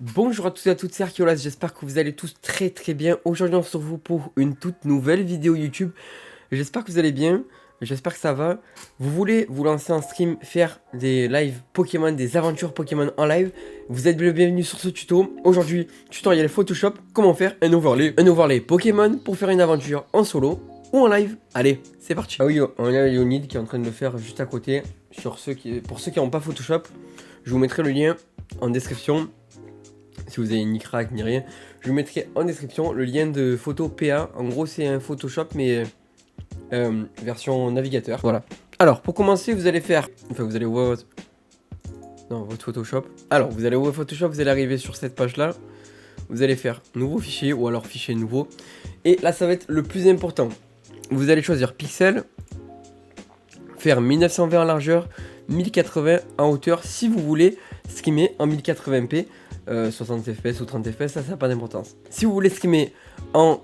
Bonjour à tous et à toutes, c'est Arkeolas, j'espère que vous allez tous très bien. Aujourd'hui on se retrouve pour une toute nouvelle vidéo YouTube. J'espère que vous allez bien, j'espère que ça va. Vous voulez vous lancer en stream, faire des lives Pokémon, des aventures Pokémon en live. Vous êtes le bienvenu sur ce tuto. Aujourd'hui, tutoriel Photoshop, comment faire un overlay. Un overlay Pokémon pour faire une aventure en solo ou en live. Allez, c'est parti. Ah oui, on a Leonid qui est en train de le faire juste à côté. Pour ceux qui n'ont pas Photoshop, je vous mettrai le lien en description. Si vous avez ni crack ni rien, je vous mettrai en description le lien de photo PA. En gros, c'est un Photoshop, mais version navigateur. Voilà. Alors, pour commencer, vous allez faire. Enfin, vous allez ouvrir votre. Non, votre Photoshop. Alors, vous allez ouvrir Photoshop, vous allez arriver sur cette page-là. Vous allez faire nouveau fichier ou alors fichier nouveau. Et là, ça va être le plus important. Vous allez choisir pixel, faire 1920 en largeur, 1080 en hauteur si vous voulez skimmer en 1080p. 60 fps ou 30 fps, ça n'a pas d'importance. Si vous voulez skimmer en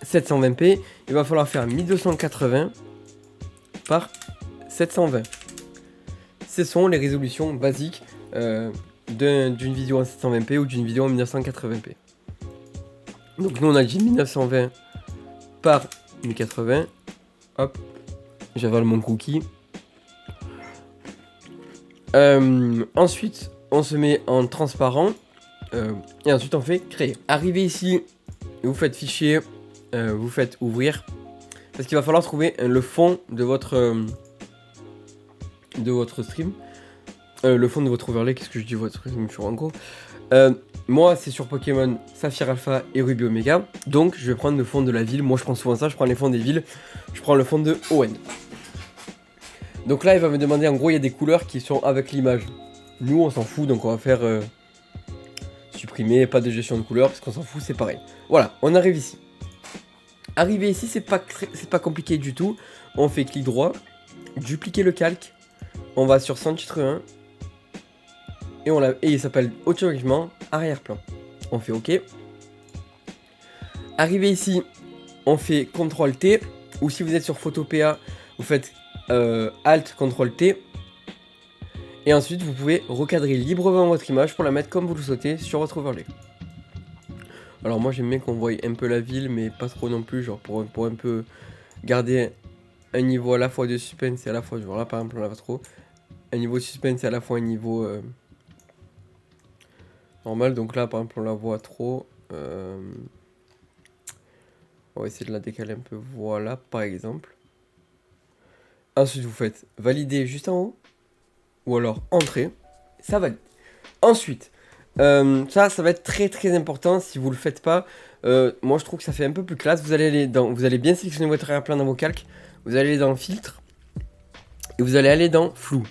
720p, il va falloir faire 1280 par 720. Ce sont les résolutions basiques d'une vidéo en 720p ou d'une vidéo en 1980p. Donc nous on a dit 1920 par 1080. Hop, j'avale mon cookie. Ensuite, on se met en transparent. Et ensuite on fait créer. Arrivez ici, vous faites fichier, vous faites ouvrir. Parce qu'il va falloir trouver le fond de votre stream. Le fond de votre overlay, qu'est-ce que je dis votre stream, je suis en gros. Moi c'est sur Pokémon Saphir Alpha et Ruby Omega. Donc je vais prendre le fond de la ville. Moi je prends souvent ça, je prends les fonds des villes. Je prends le fond de ON. Donc là il va me demander, en gros il y a des couleurs qui sont avec l'image. Nous on s'en fout, donc on va faire supprimer, pas de gestion de couleurs parce qu'on s'en fout, c'est pareil. Voilà, on arrive ici. Arriver ici, c'est pas compliqué du tout. On fait clic droit, dupliquer le calque. On va sur son titre 1 et il s'appelle automatiquement arrière-plan. On fait OK. Arrivé ici, on fait CTRL T, ou si vous êtes sur photo PA, vous faites Alt CTRL T. Et ensuite, vous pouvez recadrer librement votre image pour la mettre comme vous le souhaitez sur votre overlay. Alors moi, j'aime bien qu'on voie un peu la ville, mais pas trop non plus, genre pour un peu garder un niveau à la fois de suspense et à la fois, genre là par exemple, on l'a pas trop. Un niveau de suspense et à la fois un niveau normal. Donc là, par exemple, on la voit trop. On va essayer de la décaler un peu, voilà, par exemple. Ensuite, vous faites valider juste en haut. Ou alors entrée, ça valide. Ensuite, ça va être très important si vous le faites pas. Moi je trouve que ça fait un peu plus classe. Vous allez bien sélectionner votre arrière-plan dans vos calques. Vous allez aller dans filtre et vous allez aller dans flou.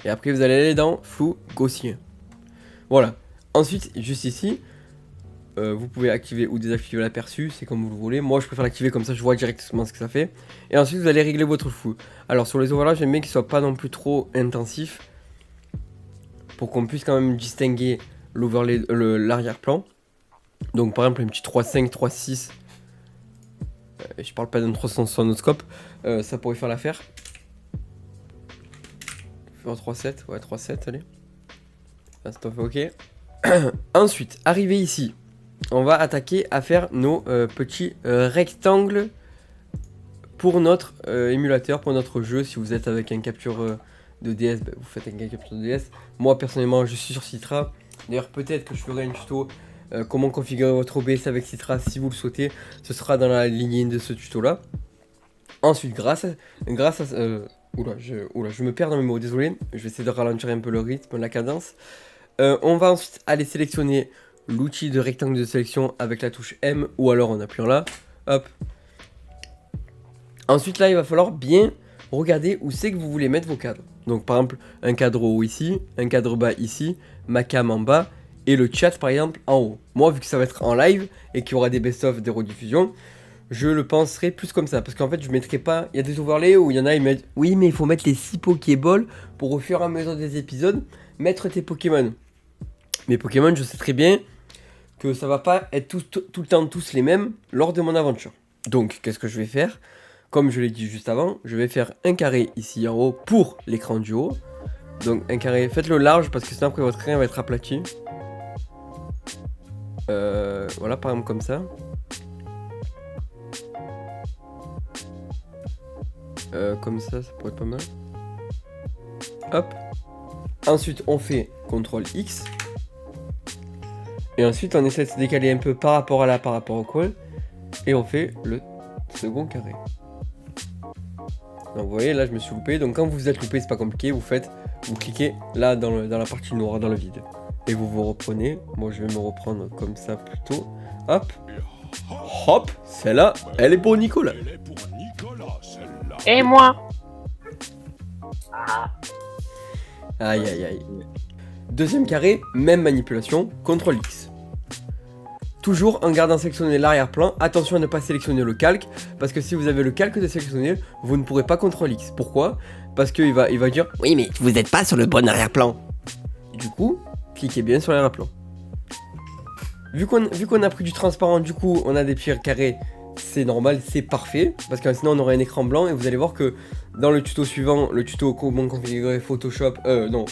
Et après vous allez aller dans flou gaussien. Voilà. Ensuite, juste ici, vous pouvez activer ou désactiver l'aperçu, c'est comme vous le voulez. Moi je préfère l'activer comme ça, je vois directement ce que ça fait. Et ensuite vous allez régler votre flou. Alors sur les overlays, j'aime bien qu'il soit pas non plus trop intensif, pour qu'on puisse quand même distinguer l'overlay, l'arrière-plan. Donc par exemple un petit 3.5, 3.6. Je parle pas d'un 360 scope, ça pourrait faire l'affaire. Faire 3.7, ouais 3.7, allez. Là c'est fait OK. Ensuite, arrivé ici, on va attaquer à faire nos petits rectangles pour notre émulateur, pour notre jeu. Si vous êtes avec un capture de DS, bah, vous faites un capture de DS. Moi personnellement, je suis sur Citra. D'ailleurs, peut-être que je ferai un tuto comment configurer votre OBS avec Citra si vous le souhaitez. Ce sera dans la lignée de ce tuto là. Ensuite, grâce à oula, je me perds dans mes mots, désolé. Je vais essayer de ralentir un peu le rythme, la cadence. On va ensuite aller sélectionner l'outil de rectangle de sélection avec la touche M ou alors en appuyant là. Hop. Ensuite là, il va falloir bien regarder où c'est que vous voulez mettre vos cadres. Donc par exemple, un cadre haut ici, un cadre bas ici, ma cam en bas et le chat par exemple en haut. Moi, vu que ça va être en live et qu'il y aura des best-of, des rediffusions, je le penserai plus comme ça. Parce qu'en fait, je mettrai pas... Il y a des overlays où il y en a, ils mettent... Oui, mais il faut mettre les 6 Pokéballs pour au fur et à mesure des épisodes, mettre tes Pokémon. Mes Pokémon, je sais très bien que ça va pas être tout le temps tous les mêmes lors de mon aventure. Donc, qu'est-ce que je vais faire ? Comme je l'ai dit juste avant, je vais faire un carré ici en haut pour l'écran du haut. Donc un carré, faites-le large parce que sinon après votre écran va être aplati. Voilà, par exemple comme ça. Comme ça pourrait être pas mal. Hop. Ensuite, on fait CTRL X. Et ensuite, on essaie de se décaler un peu par rapport à là, par rapport au coin. Et on fait le second carré. Donc vous voyez, là je me suis loupé. Donc quand vous vous êtes loupé, c'est pas compliqué. Vous cliquez là dans la partie noire, dans le vide. Et vous vous reprenez. Moi je vais me reprendre comme ça plutôt. Hop. Hop. Celle-là, elle est pour Nicolas. Et moi? Aïe aïe aïe. Deuxième carré, même manipulation, CTRL X. Toujours en gardant sélectionné l'arrière-plan, attention à ne pas sélectionner le calque, parce que si vous avez le calque de sélectionner, vous ne pourrez pas CTRL X. Pourquoi? Parce qu'il va dire « Oui mais vous n'êtes pas sur le bon arrière-plan ». Du coup, cliquez bien sur l'arrière-plan. Vu qu'on a pris du transparent, du coup on a des pierres carrées, c'est normal, c'est parfait, parce que sinon on aurait un écran blanc, et vous allez voir que dans le tuto suivant, le tuto comment configurer Photoshop,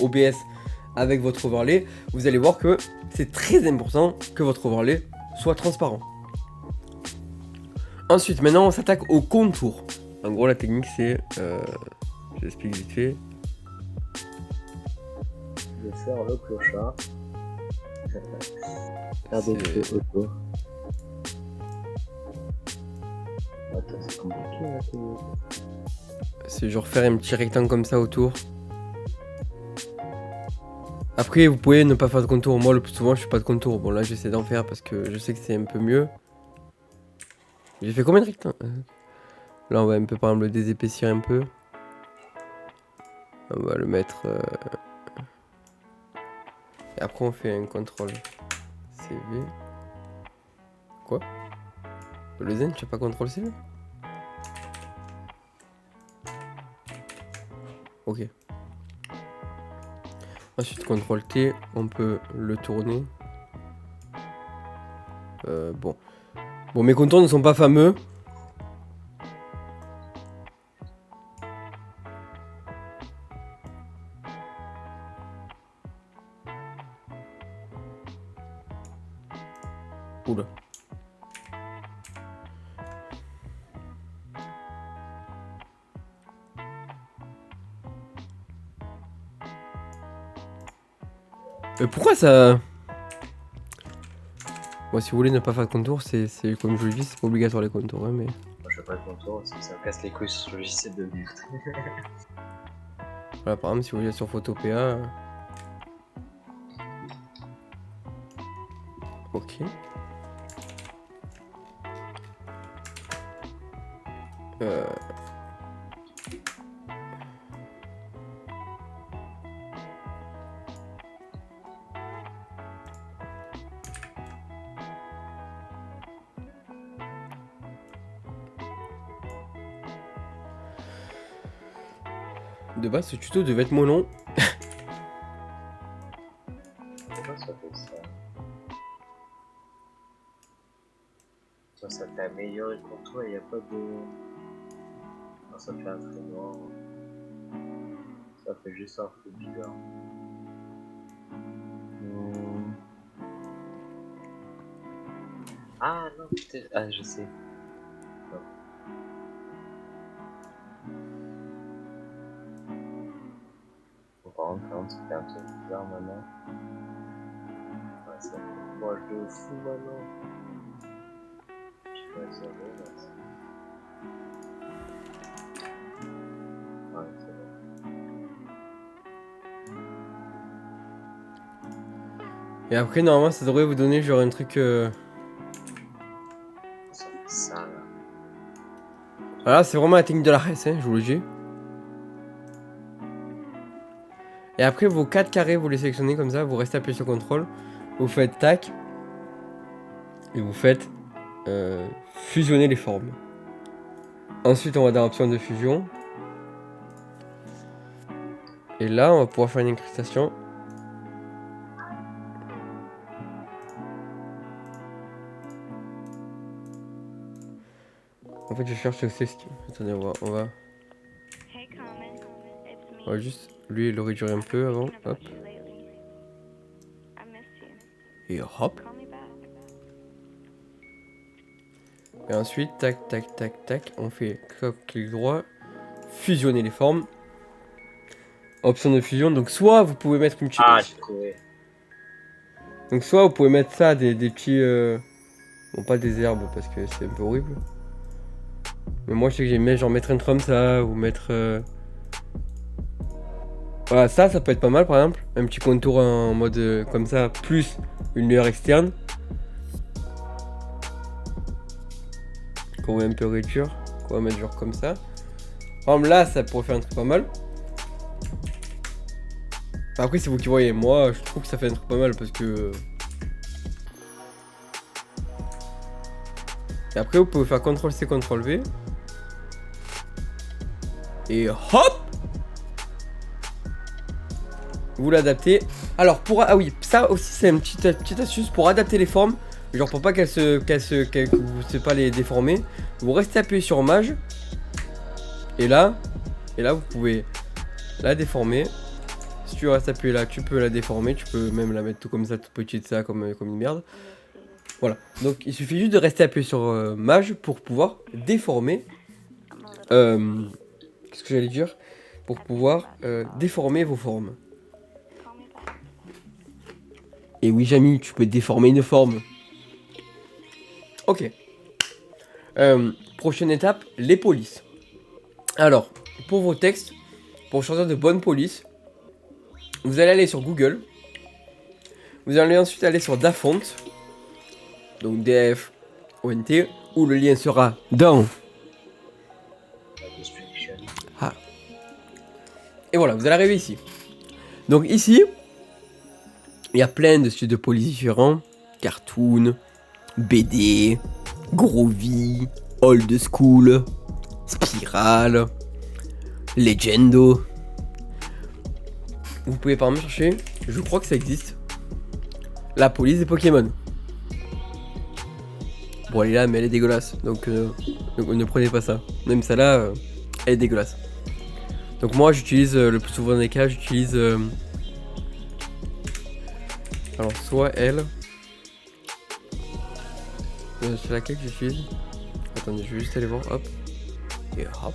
OBS avec votre overlay, vous allez voir que c'est très important que votre overlay soit transparent. Ensuite, maintenant on s'attaque au contour. En gros la technique c'est, j'explique vite fait. Je vais faire le clochard. Faire des trucs autour. Attends, c'est compliqué là. C'est genre faire un petit rectangle comme ça autour. Après vous pouvez ne pas faire de contour. Moi le plus souvent je fais pas de contour. Bon là j'essaie d'en faire parce que je sais que c'est un peu mieux. J'ai fait combien de rectangles? Là on va un peu par exemple le désépaissir un peu. On va le mettre. Et après on fait un contrôle CV. Quoi? Le zen, tu as pas contrôle CV? Ok. Ensuite CTRL T, on peut le tourner. Bon. Bon, mes contours ne sont pas fameux. Oula. Pourquoi ça... Bon, si vous voulez ne pas faire de contour, c'est comme je le dis, c'est pas obligatoire les contours, hein, mais... Moi je fais pas de contour parce que ça me casse les couilles sur le logiciel de merde. Voilà, par exemple, si vous voulez sur Photopea... Ok. De base, ce tuto devait être moins long. Pourquoi ça fait ça? Ça t'améliore le contour et y a pas de... Non, ça fait un trait noir. Ça fait juste un peu bizarre. Ah non, peut-être... Ah, je sais. Non. Bon, par contre, ça fait un truc bizarre maintenant. Ouais, ça fait moche de fou maintenant. Je vais zéro, là. Ouais, c'est bon. Et après, normalement, ça devrait vous donner genre un truc... Ça fait ça, là. Voilà, c'est vraiment la technique de la res, hein, je vous le dis. Et après, vos 4 carrés, vous les sélectionnez comme ça, vous restez appuyé sur CTRL, vous faites tac, et vous faites fusionner les formes. Ensuite, on va dans l'option de fusion. Et là, on va pouvoir faire une incrustation. En fait, je cherche ce que... Attendez, on va juste lui le réduire un peu avant. Hop. Et hop. Et ensuite, tac, tac, tac, tac, on fait clic droit, fusionner les formes. Option de fusion, donc soit vous pouvez mettre une petite... Ah, j'ai trouvé. Donc soit vous pouvez mettre ça, des petits... Bon, pas des herbes, parce que c'est un peu horrible. Mais moi, je sais que j'aime bien genre mettre un comme ça, ou mettre... Voilà, ça peut être pas mal, par exemple. Un petit contour en mode comme ça, plus une lueur externe. Qu'on va un peu réduire. Qu'on va mettre genre comme ça. Par exemple, là, ça pourrait faire un truc pas mal. Après, c'est vous qui voyez. Moi, je trouve que ça fait un truc pas mal parce que... Et après, vous pouvez faire CTRL-C, CTRL-V. Et hop! Vous l'adaptez. Alors, pour... Ah oui, ça aussi, c'est une petite astuce pour adapter les formes. Genre, pour pas que vous ne pas les déformer. Vous restez appuyé sur Mage. Et là, vous pouvez la déformer. Si tu restes appuyé là, tu peux la déformer. Tu peux même la mettre tout comme ça, toute petite, ça, comme une merde. Voilà. Donc, il suffit juste de rester appuyé sur Mage pour pouvoir déformer. Qu'est-ce que j'allais dire? Pour pouvoir déformer vos formes. Et oui, Jamy, tu peux déformer une forme. Ok. Prochaine étape, les polices. Alors, pour vos textes, pour choisir de bonnes polices, vous allez aller sur Google. Vous allez ensuite aller sur Dafont. Donc D-F-O-N-T. Où le lien sera dans... La description. Ah. Et voilà, vous allez arriver ici. Donc ici, il y a plein de styles de police différents. Cartoon, BD, Groovy, Old School, Spiral, Legendo. Vous pouvez par exemple chercher, je crois que ça existe, la police des Pokémon. Bon, elle est là, mais elle est dégueulasse. Donc ne prenez pas ça. Même celle-là, elle est dégueulasse. Donc moi, j'utilise le plus souvent des cas, j'utilise... alors, soit elle... c'est laquelle que j'utilise? Attendez, je vais juste aller voir, hop. Et hop.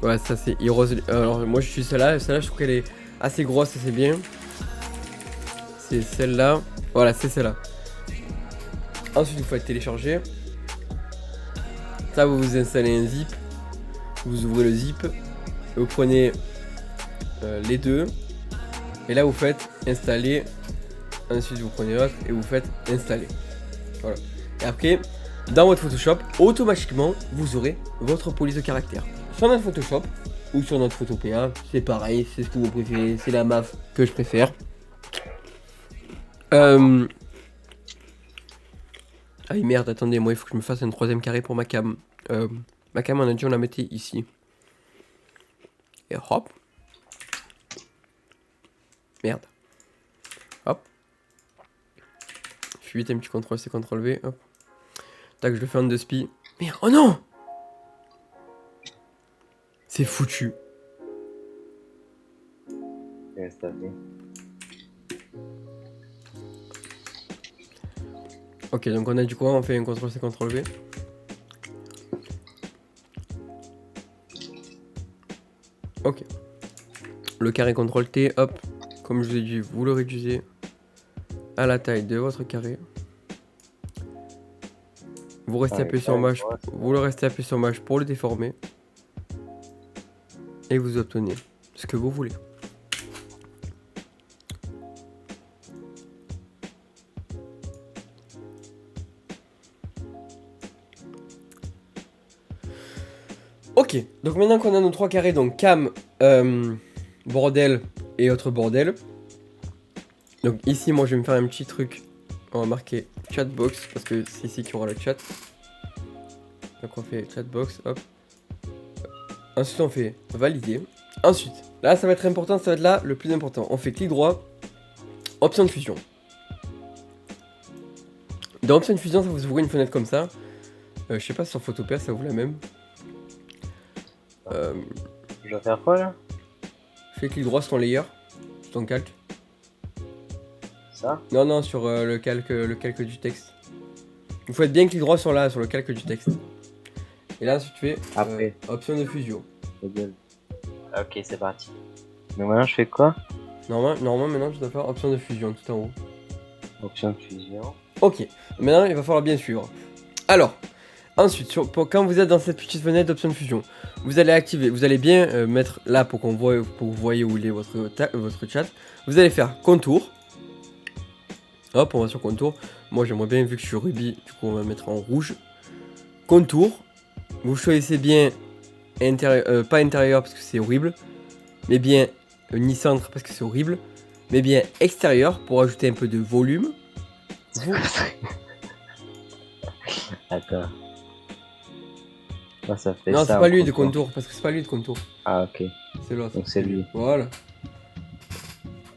Ouais, ça c'est Heroes. Alors, moi j'utilise celle-là. Celle-là, je trouve qu'elle est assez grosse, assez bien. C'est celle-là. Voilà, c'est celle-là. Ensuite, vous faites télécharger. Ça, vous installez un zip. Vous ouvrez le zip. Vous prenez les deux. Et là, vous faites installer. Ensuite, vous prenez l'autre et vous faites installer. Voilà. Et après, dans votre Photoshop, automatiquement, vous aurez votre police de caractère. Sur notre Photoshop ou sur notre Photopea, c'est pareil, c'est ce que vous préférez, c'est la MAF que je préfère. Ah oui, merde, attendez, moi il faut que je me fasse un troisième carré pour ma cam. Ma cam, on a dit on la mettait ici. Et hop. Merde. Hop. Je fais vite un petit CTRL-C, CTRL-V, hop. Tac, je le fais en 2 spi. Merde, oh non! C'est foutu. Ok, donc on a du quoi? On fait un CTRL-C, CTRL-V. Ok. Le carré CTRL-T, hop. Comme je vous ai dit, vous le réduisez à la taille de votre carré. Vous restez appuyé sur Maj, vous le restez appuyé sur Maj pour le déformer. Et vous obtenez ce que vous voulez. Ok, donc maintenant qu'on a nos 3 carrés, donc cam, bordel et autre bordel. Donc ici, moi je vais me faire un petit truc. On va marquer chatbox parce que c'est ici qu'il y aura le chat. Donc on fait chatbox, hop. Ensuite on fait valider. Ensuite, là ça va être important, ça va être là le plus important. On fait clic droit, option de fusion. Dans option de fusion, ça vous ouvre une fenêtre comme ça. Je sais pas si sur Photopea ça ouvre la même. Je dois faire quoi là? Fais clic droit sur ton layer, sur ton calque. Ça? Non, non, sur le calque du texte. Il faut être bien clic droit sur le calque du texte. Et là, ensuite, tu fais Après. option de fusion. Ok, c'est parti. Donc maintenant, je fais quoi? Normalement, maintenant, tu dois faire option de fusion tout en haut. Option de fusion. Ok, maintenant, il va falloir bien suivre. Alors, ensuite, quand vous êtes dans cette petite fenêtre d'option de fusion, vous allez activer, vous allez bien mettre là pour que vous voyez où il est votre chat. Vous allez faire contour. Hop, on va sur contour. Moi, j'aimerais bien, vu que je suis Ruby, du coup, on va mettre en rouge. Contour. Vous choisissez bien pas intérieur parce que c'est horrible, mais bien ni centre parce que c'est horrible, mais bien extérieur pour ajouter un peu de volume. Vous... Attends. Non, ça fait Non, ça. c'est pas lui de contour, parce que c'est pas lui de contour. Ah, ok. C'est l'autre. Donc c'est lui. Voilà.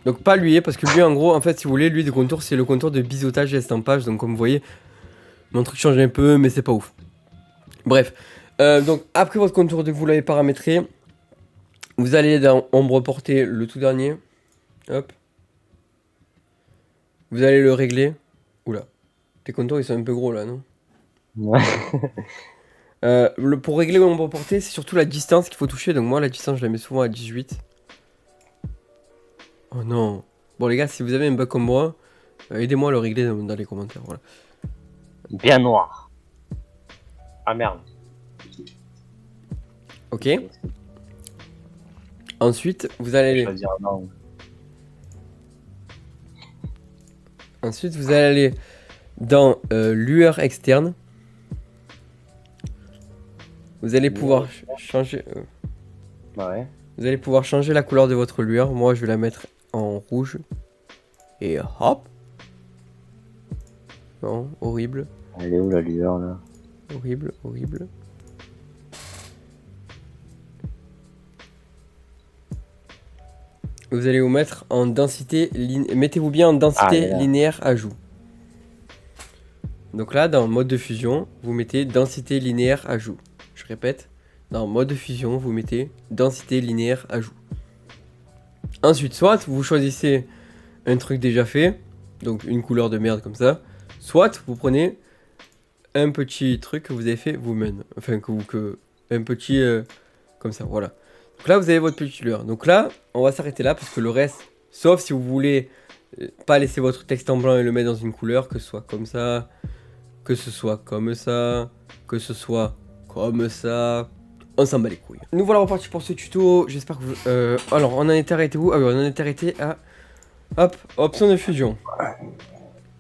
Donc pas lui, parce que lui, en gros, en fait, si vous voulez, lui de contour, c'est le contour de biseautage et estampage. Donc comme vous voyez, mon truc change un peu, mais c'est pas ouf. Bref. Donc après votre contour, dès que vous l'avez paramétré, vous allez dans ombre portée, le tout dernier. Hop. Vous allez le régler. Oula. Tes contours, ils sont un peu gros là, non? Ouais. Pour régler l'ombre portée, c'est surtout la distance qu'il faut toucher. Donc moi, la distance, je la mets souvent à 18. Oh non. Bon les gars, si vous avez un bug comme moi, aidez-moi à le régler dans les commentaires. Voilà. Bien noir. Ah merde. Ok. Ensuite, vous allez choisir un angle. Ensuite, vous allez aller dans lueur externe. Vous allez pouvoir changer. Ouais. Vous allez pouvoir changer la couleur de votre lueur. Moi, je vais la mettre en rouge. Et hop. Non, horrible. Elle est où la lueur là? Horrible, horrible. Vous allez vous mettre en densité mettez-vous bien en densité linéaire ajout. Donc là, dans mode de fusion, vous mettez densité linéaire ajout. Je répète, dans mode de fusion, vous mettez densité linéaire ajout. Ensuite, soit vous choisissez un truc déjà fait, donc une couleur de merde comme ça, soit vous prenez un petit truc que vous avez fait vous-même, enfin un petit comme ça, voilà. Donc là, vous avez votre petite lueur. Donc là, on va s'arrêter là parce que le reste, sauf si vous voulez pas laisser votre texte en blanc et le mettre dans une couleur, que ce soit comme ça, que ce soit comme ça, que ce soit comme ça, on s'en bat les couilles. Nous voilà repartis pour ce tuto, j'espère que vous... alors, on en était arrêté où? Ah oui, on en était arrêté à... Hop, option de fusion.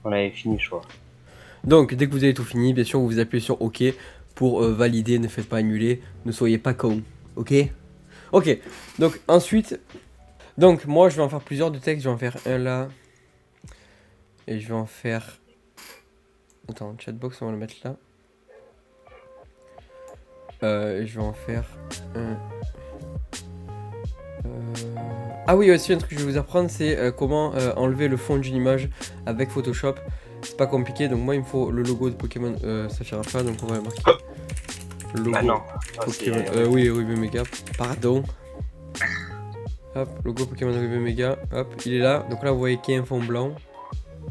On avait fini, je crois. Donc, dès que vous avez tout fini, bien sûr, vous appuyez sur OK pour valider, ne faites pas annuler, ne soyez pas con, ok? Ok, donc ensuite, donc moi je vais en faire plusieurs de textes, je vais en faire un là, et je vais en faire, attends, chatbox on va le mettre là, et je vais en faire un, ah oui aussi un truc que je vais vous apprendre c'est comment enlever le fond d'une image avec Photoshop, c'est pas compliqué, donc moi il me faut le logo de Pokémon, ça fera pas, donc on va le marquer. Le logo ah non, Pokémon, oui, Ruby Mega, pardon. Hop, logo Pokémon Ruby Mega, hop, il est là. Donc là, vous voyez qu'il y a un fond blanc.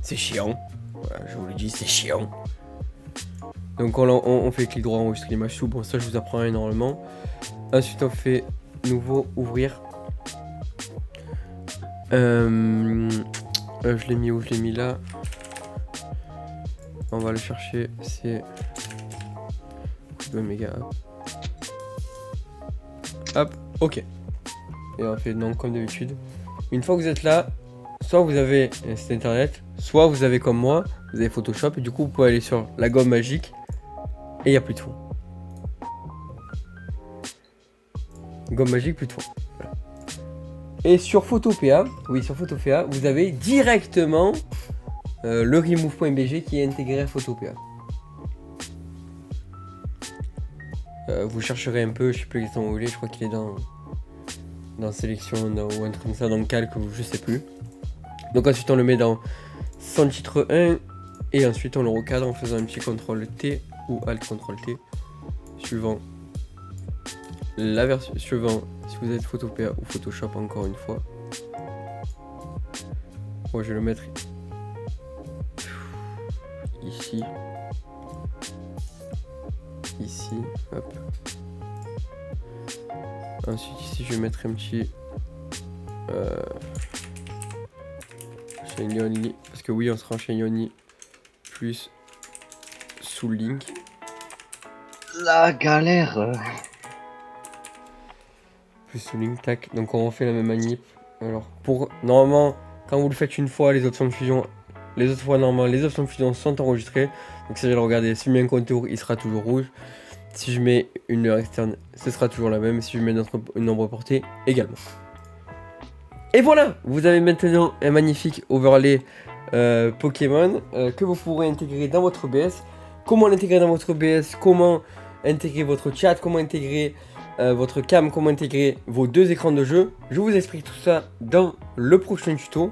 C'est chiant. Voilà, je vous le dis, c'est chiant. Donc on fait clic droit, enregistrer l'image sous. Bon, ça, je vous apprends énormément. Ensuite, on fait nouveau, ouvrir. Je l'ai mis où? Je l'ai mis là. On va le chercher. C'est Ruby Mega. Hop, ok. Et on fait non comme d'habitude. Une fois que vous êtes là, soit vous avez un site internet, soit vous avez comme moi, vous avez Photoshop et du coup vous pouvez aller sur la gomme magique et il n'y a plus de fond. Gomme magique, plus de fond. Voilà. Et sur Photopea, oui sur Photopea, vous avez directement le remove.bg qui est intégré à Photopea. Vous chercherez un peu, je sais plus exactement où il est, je crois qu'il est dans sélection ou un truc comme ça, dans le calque, je sais plus. Donc ensuite on le met dans son titre 1 et ensuite on le recadre en faisant un petit CTRL T ou Alt CTRL T suivant la version, suivant si vous êtes Photopea ou Photoshop encore une fois. Moi je vais le mettre ici. mettrai ici. Hop. Ensuite ici je vais mettre un petit Shiny Only. Parce que oui on sera en Shiny Only plus Soul Link. La galère. Plus Soul Link, tac. Donc on refait la même manip. Alors pour normalement quand vous le faites une fois les options de fusion, les autres fois normalement les options de fusion sont enregistrées. Donc si je vais le regarder, si je mets un contour il sera toujours rouge. Si je mets une lueur externe, ce sera toujours la même. Si je mets une ombre portée, également. Et voilà, vous avez maintenant un magnifique overlay Pokémon que vous pourrez intégrer dans votre OBS. Comment l'intégrer dans votre OBS, comment intégrer votre chat, comment intégrer votre cam, comment intégrer vos deux écrans de jeu. Je vous explique tout ça dans le prochain tuto.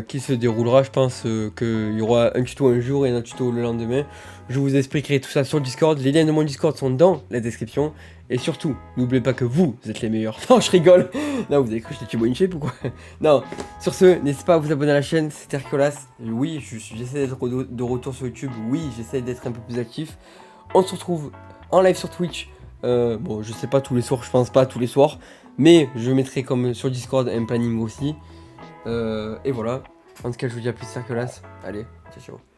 Qui se déroulera, je pense qu'il y aura un tuto un jour et un tuto le lendemain. Je vous expliquerai tout ça sur Discord. Les liens de mon Discord sont dans la description. Et surtout, n'oubliez pas que vous êtes les meilleurs. Non, je rigole. Non, vous avez cru que j'étais Thibaut InShape ou quoi? Non, sur ce, n'hésitez pas à vous abonner à la chaîne. C'était Hercolas. Oui, j'essaie d'être de retour sur YouTube. Oui, j'essaie d'être un peu plus actif. On se retrouve en live sur Twitch. Bon, je sais pas tous les soirs, je pense pas tous les soirs. Mais je mettrai comme sur Discord un planning aussi. Et voilà. En tout cas, je vous dis à plus, Hercolas. Allez, ciao ciao.